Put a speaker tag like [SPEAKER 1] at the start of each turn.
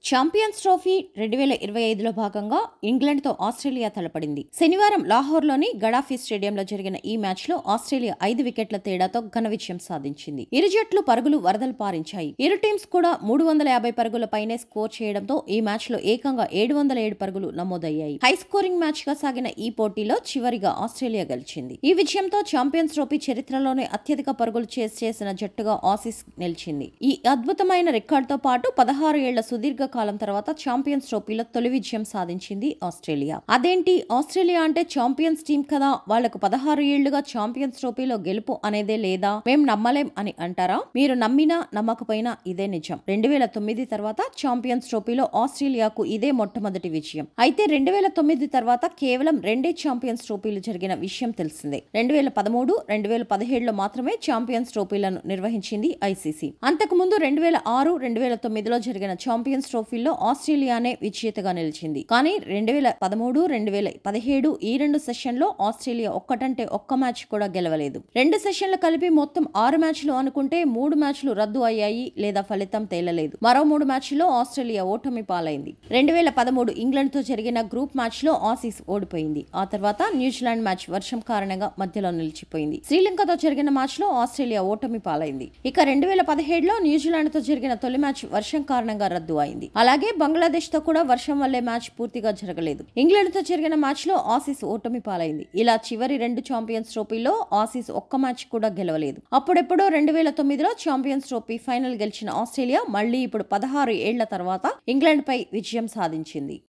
[SPEAKER 1] Champions trophy 2025లో భాగంగా ఇంగ్లాండ్తో Australia తలపడింది. శనివారం లాహోర్లోని Gaddafi స్టేడియంలో జరిగిన ఈ మ్యాచ్లో ఆస్ట్రేలియా 5 వికెట్ల తేడాతో ఘన విజయం సాధించింది. ఇరు జట్లు పరుగులు వరదలు పారించాయి. ఇరు టీమ్స్ కూడా 350 పరుగుల పైనే స్కోర్ చేయడంతో ఈ మ్యాచ్లో ఏకంగా 707 పరుగులు నమోదయ్యాయి. హై స్కోరింగ్ మ్యాచ్ గా సాగిన ఈ పోటీలో చివరిగా ఆస్ట్రేలియా గెలిచింది. ఈ విజయంతో ఛాంపియన్స్ ట్రోఫీ చరిత్రలోనే అత్యధిక పరుగులు చేసిన జట్టుగా ఆసీస్ నిలిచింది. ఈ అద్భుతమైన రికార్డుతో పాటు 16 ఏళ్ల సుదీర్ఘ కాలం తర్వాత ఛాంపియన్స్ ట్రోఫీలో తొలి విజయం సాధించింది ఆస్ట్రేలియా. అదేంటి, ఆస్ట్రేలియా అంటే ఛాంపియన్స్ టీం కదా, వాళ్లకు 16 ఏళ్లుగా ఛాంపియన్స్ ట్రోఫీలో గెలుపు అనేదే లేదా, మేం నమ్మలేం అని అంటారా? మీరు నమ్మినా నమ్మకపోయినా ఇదే నిజం. 2009 తర్వాత ఛాంపియన్స్ ట్రోఫీలో ఆస్ట్రేలియాకు ఇదే మొట్టమొదటి విజయం. అయితే 2009 తర్వాత కేవలం 2 ఛాంపియన్స్ ట్రోఫీలు జరిగిన విషయం తెలిసిందే. 2013, 2017లో మాత్రమే ఛాంపియన్స్ ట్రోఫీలను నిర్వహించింది ఐసీసీ. అంతకుముందు 2006, 2009లో జరిగిన ఛాంపియన్స్ ట్రోఫీల్లో ఆస్ట్రేలియానే విజేతగా నిలిచింది. కానీ 2013, 2017 ఈ 2 సెషన్లో ఆస్ట్రేలియా ఒక్కటంటే ఒక్క మ్యాచ్ కూడా గెలవలేదు. 2 సెషన్లు కలిపి మొత్తం 6 మ్యాచ్లు అనుకుంటే 3 మ్యాచ్లు రద్దు అయ్యాయి లేదా ఫలితం తేలలేదు. మరో 3 మ్యాచ్ల్లో ఆస్ట్రేలియా ఓటమి పాలైంది. 2013 ఇంగ్లాండ్తో జరిగిన గ్రూప్ మ్యాచ్లో ఆసీస్ ఓడిపోయింది. ఆ తర్వాత న్యూజిలాండ్ మ్యాచ్ వర్షం కారణంగా మధ్యలో నిలిచిపోయింది. శ్రీలంకతో జరిగిన మ్యాచ్లో ఆస్ట్రేలియా ఓటమి పాలైంది. ఇక 2017లో న్యూజిలాండ్తో జరిగిన తొలి మ్యాచ్ వర్షం కారణంగా రద్దు అయింది. అలాగే బంగ్లాదేశ్ తో కూడా వర్షం వల్లే మ్యాచ్ పూర్తిగా జరగలేదు. ఇంగ్లాండ్ తో జరిగిన మ్యాచ్ లో ఆసీస్ ఓటమి పాలైంది. ఇలా చివరి 2 ఛాంపియన్స్ ట్రోఫీలో ఆసీస్ ఒక్క మ్యాచ్ కూడా గెలవలేదు. అప్పుడెప్పుడో 2009లో ఛాంపియన్స్ ట్రోఫీ ఫైనల్ గెలిచిన ఆస్ట్రేలియా మళ్లీ ఇప్పుడు 16 ఏళ్ల తర్వాత ఇంగ్లాండ్ పై విజయం సాధించింది.